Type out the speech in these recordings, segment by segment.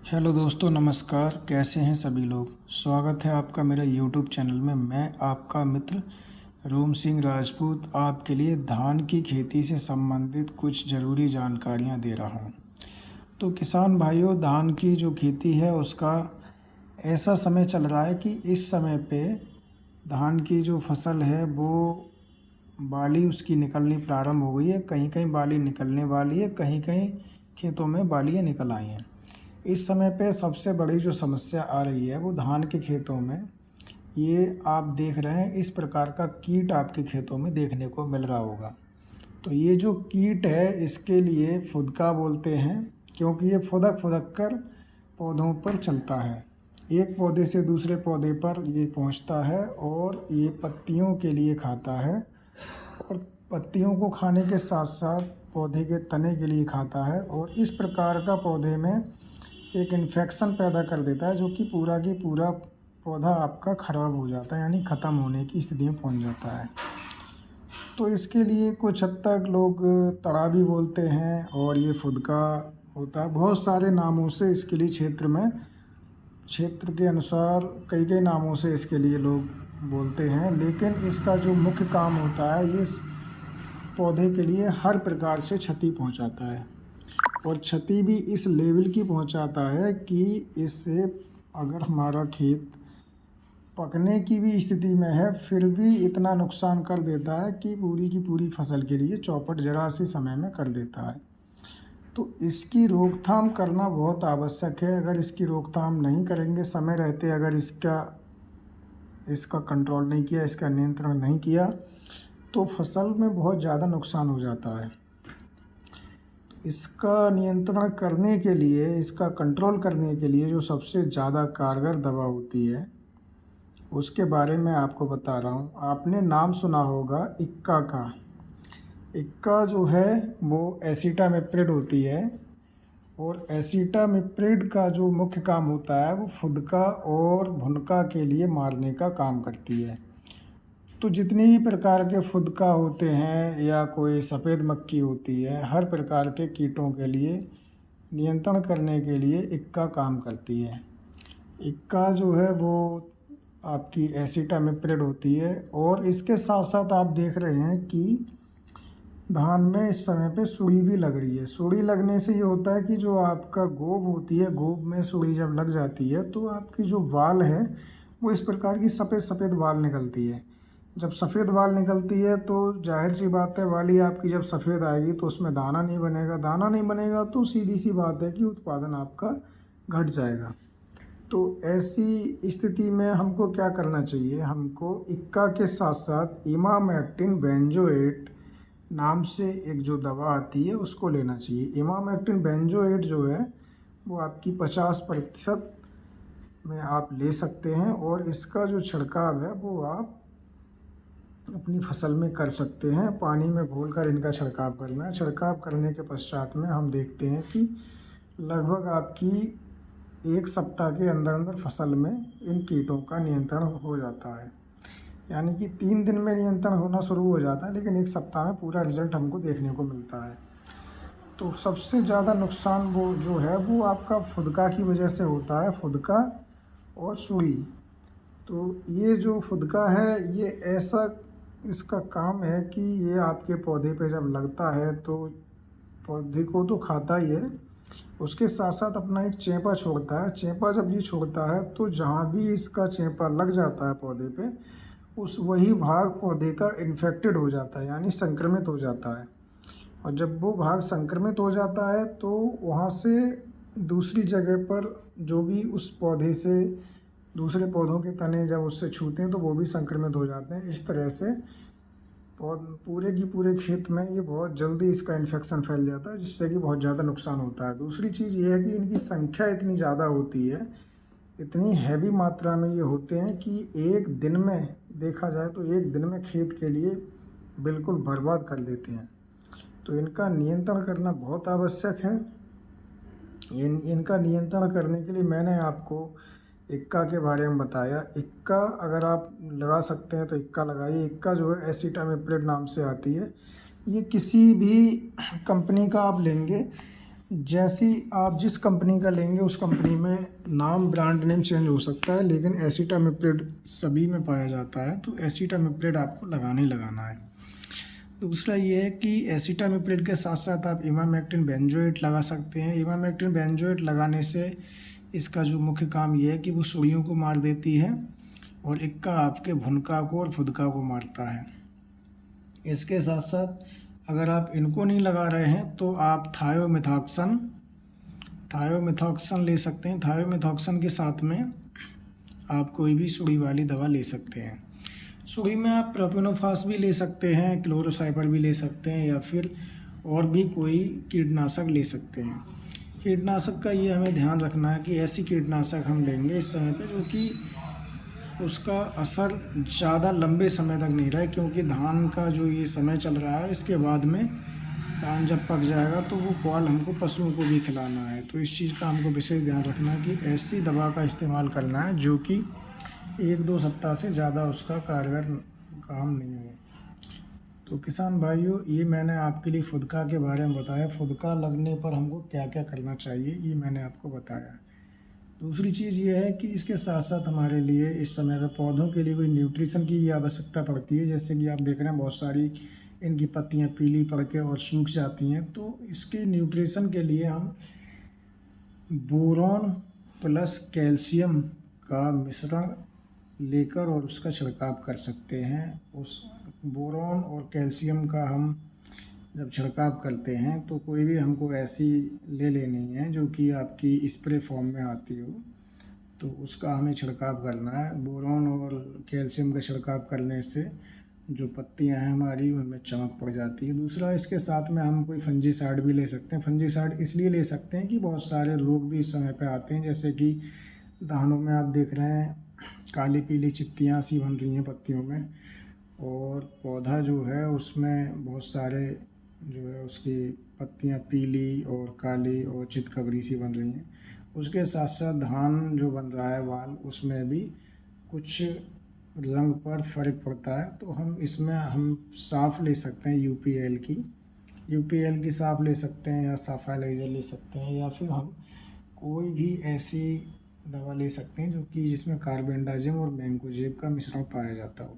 Hello दोस्तों, नमस्कार। कैसे हैं सभी लोग। स्वागत है आपका मेरा यूट्यूब चैनल में। मैं आपका मित्र रोम सिंह राजपूत आपके लिए धान की खेती से संबंधित कुछ ज़रूरी जानकारियां दे रहा हूं। तो किसान भाइयों, धान की जो खेती है उसका ऐसा समय चल रहा है कि इस समय पे धान की जो फसल है वो बाली उसकी निकलनी प्रारंभ हो गई है। कहीं कहीं बाली निकलने वाली है, कहीं कहीं खेतों में बालियाँ निकल आई हैं। इस समय पे सबसे बड़ी जो समस्या आ रही है वो धान के खेतों में, ये आप देख रहे हैं, इस प्रकार का कीट आपके खेतों में देखने को मिल रहा होगा। तो ये जो कीट है इसके लिए फुदका बोलते हैं, क्योंकि ये फुदक फुदक कर पौधों पर चलता है। एक पौधे से दूसरे पौधे पर ये पहुंचता है और ये पत्तियों के लिए खाता है, और पत्तियों को खाने के साथ साथ पौधे के तने के लिए खाता है, और इस प्रकार का पौधे में एक इन्फेक्शन पैदा कर देता है, जो कि पूरा की पूरा पौधा आपका ख़राब हो जाता है, यानी ख़त्म होने की स्थिति में पहुंच जाता है। तो इसके लिए कुछ हद तक लोग तड़ा भी बोलते हैं, और ये फुदका होता है। बहुत सारे नामों से इसके लिए क्षेत्र के अनुसार कई कई नामों से इसके लिए लोग बोलते हैं, लेकिन इसका जो मुख्य काम होता है, ये पौधे के लिए हर प्रकार से क्षति पहुंचाता है, और क्षति भी इस लेवल की पहुंचाता है कि इससे अगर हमारा खेत पकने की भी स्थिति में है फिर भी इतना नुकसान कर देता है कि पूरी की पूरी फसल के लिए चौपट जरा से समय में कर देता है। तो इसकी रोकथाम करना बहुत आवश्यक है। अगर इसकी रोकथाम नहीं करेंगे समय रहते, अगर इसका कंट्रोल नहीं किया, इसका नियंत्रण नहीं किया, तो फसल में बहुत ज़्यादा नुकसान हो जाता है। इसका नियंत्रण करने के लिए, इसका कंट्रोल करने के लिए जो सबसे ज़्यादा कारगर दवा होती है उसके बारे में आपको बता रहा हूँ। आपने नाम सुना होगा इक्का का। इक्का जो है वो एसिटामिप्रिड होती है, और एसिटामिप्रिड का जो मुख्य काम होता है वो फुदका और भुनका के लिए मारने का काम करती है। तो जितनी भी प्रकार के फुदका होते हैं या कोई सफ़ेद मक्खी होती है, हर प्रकार के कीटों के लिए नियंत्रण करने के लिए इक्का काम करती है। इक्का जो है वो आपकी एसिटामिप्रिड होती है, और इसके साथ साथ आप देख रहे हैं कि धान में इस समय पे सुड़ी भी लग रही है। सुड़ी लगने से ये होता है कि जो आपका गोब होती है, गोब में सुड़ी जब लग जाती है तो आपकी जो वाल है वो इस प्रकार की सफ़ेद सफ़ेद वाल निकलती है। जब सफ़ेद वाल निकलती है तो जाहिर सी बात है, वाली आपकी जब सफ़ेद आएगी तो उसमें दाना नहीं बनेगा। दाना नहीं बनेगा तो सीधी सी बात है कि उत्पादन आपका घट जाएगा। तो ऐसी स्थिति में हमको क्या करना चाहिए, हमको इक्का के साथ साथ इमामेक्टिन बेंजोएट नाम से एक जो दवा आती है उसको लेना चाहिए। इमामेक्टिन बेंजोएट जो है वो आपकी 50% में आप ले सकते हैं, और इसका जो छिड़काव है वो आप अपनी फसल में कर सकते हैं। पानी में घोलकर इनका छिड़काव करना है। छिड़काव करने के पश्चात में हम देखते हैं कि लगभग आपकी 1 सप्ताह के अंदर अंदर फसल में इन कीटों का नियंत्रण हो जाता है। यानी कि 3 दिन में नियंत्रण होना शुरू हो जाता है, लेकिन 1 सप्ताह में पूरा रिजल्ट हमको देखने को मिलता है। तो सबसे ज़्यादा नुकसान वो जो है वो आपका फुदका की वजह से होता है, फुदका और सुड़ी। तो ये जो फुदका है ये ऐसा इसका काम है कि ये आपके पौधे पे जब लगता है तो पौधे को तो खाता ही है, उसके साथ साथ अपना एक चेपा छोड़ता है। चेपा जब ये छोड़ता है तो जहाँ भी इसका चेपा लग जाता है पौधे पे, उस वही भाग पौधे का इन्फेक्टेड हो जाता है, यानी संक्रमित हो जाता है। और जब वो भाग संक्रमित हो जाता है तो वहाँ से दूसरी जगह पर जो भी उस पौधे से दूसरे पौधों के तने जब उससे छूते हैं तो वो भी संक्रमित हो जाते हैं। इस तरह से पूरे की पूरे खेत में ये बहुत जल्दी इसका इन्फेक्शन फैल जाता है, जिससे कि बहुत ज़्यादा नुकसान होता है। दूसरी चीज़ ये है कि इनकी संख्या इतनी ज़्यादा होती है, इतनी हैवी मात्रा में ये होते हैं कि एक दिन में देखा जाए तो एक दिन में खेत के लिए बिल्कुल बर्बाद कर देते हैं। तो इनका नियंत्रण करना बहुत आवश्यक है। इनका नियंत्रण करने के लिए मैंने आपको इक्का के बारे में बताया। इक्का अगर आप लगा सकते हैं तो इक्का लगाइए। इक्का जो है एसिटामिप्रिड नाम से आती है। ये किसी भी कंपनी का आप लेंगे जैसी आप जिस कंपनी का लेंगे उस कंपनी में नाम ब्रांड नेम चेंज हो सकता है, लेकिन एसिटामिप्रिड सभी में पाया जाता है, तो एसिटामिप्रिड आपको लगाना ही लगाना है। दूसरा ये है कि एसिटामिप्रिड के साथ साथ आप इमामेक्टिन बेंजोएट लगा सकते हैं। इमामेक्टिन बेंजोएट लगाने से इसका जो मुख्य काम ये है कि वो सुड़ियों को मार देती है और इक्का आपके भुनका को और फुदका को मारता है। इसके साथ साथ अगर आप इनको नहीं लगा रहे हैं तो आप थायोमिथॉक्सन ले सकते हैं। थायोमिथॉक्सन के साथ में आप कोई भी सुड़ी वाली दवा ले सकते हैं। सुड़ी में आप प्रोपिनोफास भी ले सकते हैं, क्लोरोसाइपर भी ले सकते हैं, या फिर और भी कोई कीटनाशक ले सकते हैं। कीटनाशक का ये हमें ध्यान रखना है कि ऐसी कीटनाशक हम लेंगे इस समय पे जो कि उसका असर ज़्यादा लंबे समय तक नहीं रहे, क्योंकि धान का जो ये समय चल रहा है इसके बाद में धान जब पक जाएगा तो वो पुआल हमको पशुओं को भी खिलाना है। तो इस चीज़ का हमको विशेष ध्यान रखना है कि ऐसी दवा का इस्तेमाल करना है जो कि 1-2 सप्ताह से ज़्यादा उसका कारगर काम नहीं हो। तो किसान भाइयों, ये मैंने आपके लिए फुदका के बारे में बताया। फुदका लगने पर हमको क्या क्या करना चाहिए ये मैंने आपको बताया। दूसरी चीज़ ये है कि इसके साथ साथ हमारे लिए इस समय पर पौधों के लिए कोई न्यूट्रिशन की भी आवश्यकता पड़ती है। जैसे कि आप देख रहे हैं बहुत सारी इनकी पत्तियां पीली पड़ के और सूख जाती हैं, तो इसके न्यूट्रिशन के लिए हम बोरॉन प्लस कैल्शियम का मिश्रण लेकर और उसका छिड़काव कर सकते हैं। उस बोरॉन और कैल्शियम का हम जब छिड़काव करते हैं तो कोई भी हमको ऐसी ले लेनी है जो कि आपकी स्प्रे फॉर्म में आती हो, तो उसका हमें छिड़काव करना है। बोरॉन और कैल्शियम का छिड़काव करने से जो पत्तियां हैं हमारी उनमें चमक पड़ जाती है। दूसरा, इसके साथ में हम कोई फंजीसाइड भी ले सकते हैं। फंजीसाइड इसलिए ले सकते हैं कि बहुत सारे रोग भी इस समय पे आते हैं, जैसे कि धानों में आप देख रहे हैं काली पीली चित्तियाँ सी बन रही हैं पत्तियों में, और पौधा जो है उसमें बहुत सारे जो है उसकी पत्तियां पीली और काली और चितकबरी सी बन रही हैं। उसके साथ साथ धान जो बन रहा है वाल, उसमें भी कुछ रंग पर फर्क पड़ता है। तो हम साफ़ ले सकते हैं यूपीएल की साफ़ ले सकते हैं, या साफाइलाइजर ले सकते हैं, या फिर हम कोई भी ऐसी दवा ले सकते हैं जो कि जिसमें कार्बेंडाजिम और मैंकोजेब का मिश्रण पाया जाता हो।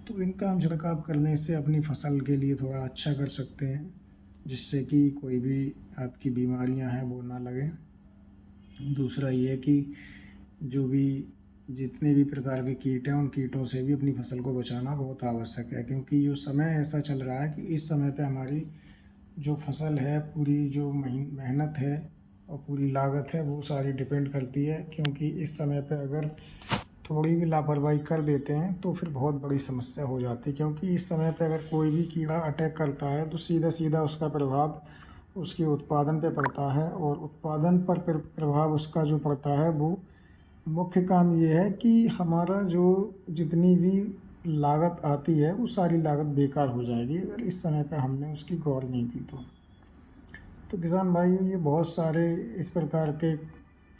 तो इनका हम छिड़काव करने से अपनी फसल के लिए थोड़ा अच्छा कर सकते हैं, जिससे कि कोई भी आपकी बीमारियां हैं वो ना लगे। दूसरा ये कि जो भी जितने भी प्रकार के कीट हैं उन कीटों से भी अपनी फसल को बचाना बहुत आवश्यक है, क्योंकि ये समय ऐसा चल रहा है कि इस समय पे हमारी जो फसल है, पूरी जो मेहनत है और पूरी लागत है वो सारी डिपेंड करती है। क्योंकि इस समय पे अगर थोड़ी भी लापरवाही कर देते हैं तो फिर बहुत बड़ी समस्या हो जाती है। क्योंकि इस समय पे अगर कोई भी कीड़ा अटैक करता है तो सीधा सीधा उसका प्रभाव उसके उत्पादन पे पड़ता है, और उत्पादन पर प्रभाव उसका जो पड़ता है वो मुख्य काम ये है कि हमारा जो जितनी भी लागत आती है वो सारी लागत बेकार हो जाएगी अगर इस समय पे हमने उसकी गौर नहीं की तो किसान भाइयों, ये बहुत सारे इस प्रकार के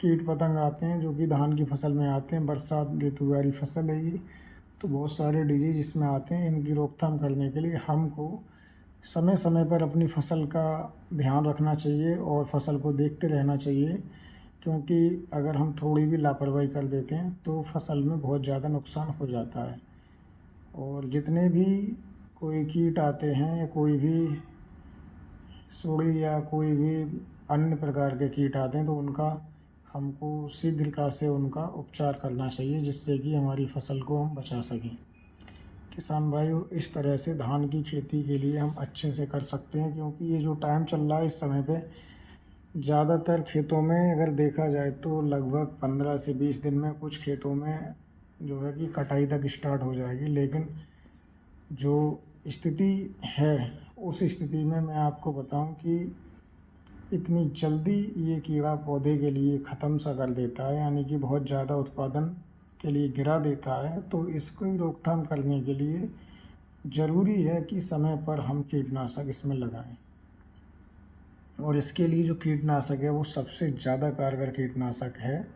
कीट पतंग आते हैं जो कि धान की फसल में आते हैं। बरसात ऋतु वाली फसल है ये, तो बहुत सारे डिजीज इसमें आते हैं। इनकी रोकथाम करने के लिए हमको समय समय पर अपनी फसल का ध्यान रखना चाहिए और फसल को देखते रहना चाहिए, क्योंकि अगर हम थोड़ी भी लापरवाही कर देते हैं तो फसल में बहुत ज़्यादा नुकसान हो जाता है। और जितने भी कोई कीट आते हैं या कोई भी सुड़ी या कोई भी अन्य प्रकार के कीट आते हैं तो उनका हमको शीघ्रता से उनका उपचार करना चाहिए, जिससे कि हमारी फसल को हम बचा सकें। किसान भाइयों, इस तरह से धान की खेती के लिए हम अच्छे से कर सकते हैं, क्योंकि ये जो टाइम चल रहा है इस समय पे ज़्यादातर खेतों में अगर देखा जाए तो लगभग 15 से 20 दिन में कुछ खेतों में जो है कि कटाई तक स्टार्ट हो जाएगी। लेकिन जो स्थिति है उस स्थिति में मैं आपको बताऊं कि इतनी जल्दी ये कीड़ा पौधे के लिए ख़त्म सा कर देता है, यानी कि बहुत ज़्यादा उत्पादन के लिए गिरा देता है। तो इसको रोकथाम करने के लिए ज़रूरी है कि समय पर हम कीटनाशक इसमें लगाएं, और इसके लिए जो कीटनाशक है वो सबसे ज़्यादा कारगर कीटनाशक है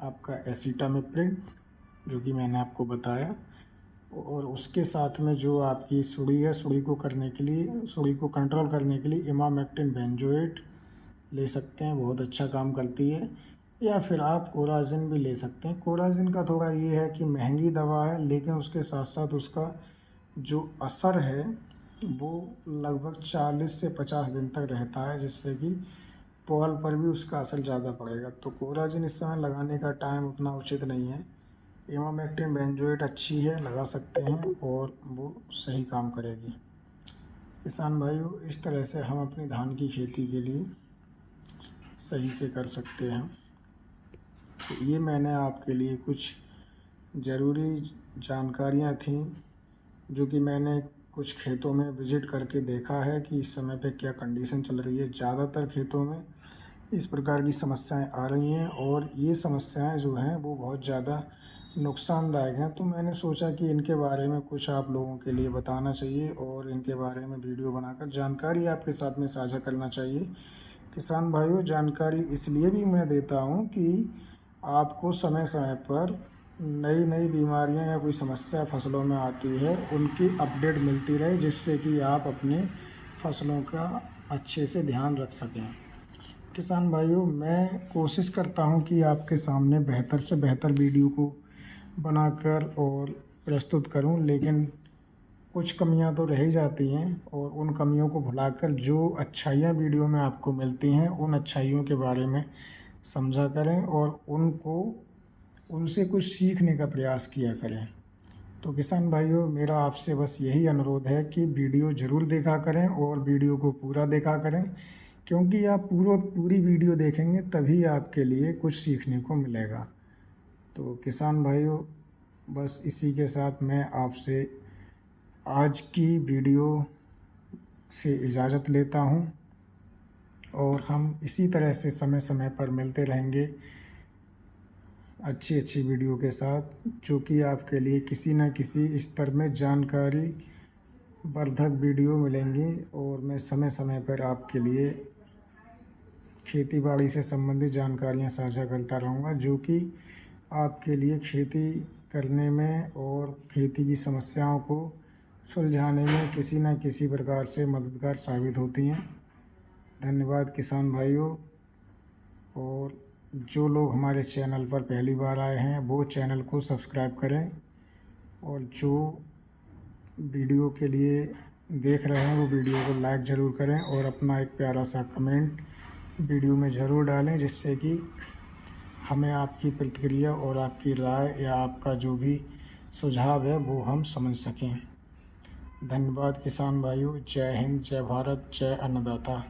आपका एसिटामिप्रिड, जो कि मैंने आपको बताया। और उसके साथ में जो आपकी सुड़ी है, सुड़ी को कंट्रोल करने के लिए इमामेक्टिन बेंजोएट ले सकते हैं, बहुत अच्छा काम करती है। या फिर आप कोराजिन भी ले सकते हैं। कोराजिन का थोड़ा ये है कि महंगी दवा है, लेकिन उसके साथ साथ उसका जो असर है वो लगभग 40 से 50 दिन तक रहता है, जिससे कि पॉल पर भी उसका असर ज़्यादा पड़ेगा। तो कोराजिन इस समय लगाने का टाइम उतना उचित नहीं है। इमामेक्टिन बेंजोएट अच्छी है, लगा सकते हैं और वो सही काम करेगी। किसान भाइयों, इस तरह से हम अपनी धान की खेती के लिए सही से कर सकते हैं। तो ये मैंने आपके लिए कुछ ज़रूरी जानकारियाँ थीं जो कि मैंने कुछ खेतों में विज़िट करके देखा है कि इस समय पे क्या कंडीशन चल रही है। ज़्यादातर खेतों में इस प्रकार की समस्याएं आ रही हैं और ये समस्याएं जो हैं वो बहुत ज़्यादा नुकसानदायक हैं। तो मैंने सोचा कि इनके बारे में कुछ आप लोगों के लिए बताना चाहिए और इनके बारे में वीडियो बनाकर जानकारी आपके साथ में साझा करना चाहिए। किसान भाइयों, जानकारी इसलिए भी मैं देता हूँ कि आपको समय समय पर नई नई बीमारियां या कोई समस्या फसलों में आती है, उनकी अपडेट मिलती रहे, जिससे कि आप अपने फसलों का अच्छे से ध्यान रख सकें। किसान भाइयों, मैं कोशिश करता हूं कि आपके सामने बेहतर से बेहतर वीडियो को बनाकर और प्रस्तुत करूं, लेकिन कुछ कमियां तो रह ही जाती हैं और उन कमियों को भुलाकर जो अच्छाइयां वीडियो में आपको मिलती हैं, उन अच्छाइयों के बारे में समझा करें और उनसे कुछ सीखने का प्रयास किया करें। तो किसान भाइयों, मेरा आपसे बस यही अनुरोध है कि वीडियो ज़रूर देखा करें और वीडियो को पूरा देखा करें, क्योंकि आप पूरी वीडियो देखेंगे तभी आपके लिए कुछ सीखने को मिलेगा। तो किसान भाइयों, बस इसी के साथ मैं आपसे आज की वीडियो से इजाज़त लेता हूं और हम इसी तरह से समय समय पर मिलते रहेंगे अच्छी अच्छी वीडियो के साथ, जो कि आपके लिए किसी न किसी स्तर में जानकारी वर्धक वीडियो मिलेंगी। और मैं समय समय पर आपके लिए खेती बाड़ी से संबंधित जानकारियां साझा करता रहूँगा, जो कि आपके लिए खेती करने में और खेती की समस्याओं को सुलझाने में किसी न किसी प्रकार से मददगार साबित होती हैं। धन्यवाद किसान भाइयों। और जो लोग हमारे चैनल पर पहली बार आए हैं वो चैनल को सब्सक्राइब करें, और जो वीडियो के लिए देख रहे हैं वो वीडियो को लाइक ज़रूर करें और अपना एक प्यारा सा कमेंट वीडियो में ज़रूर डालें, जिससे कि हमें आपकी प्रतिक्रिया और आपकी राय या आपका जो भी सुझाव है वो हम समझ सकें। धन्यवाद किसान भाइयों। जय हिंद, जय भारत, जय अन्नदाता।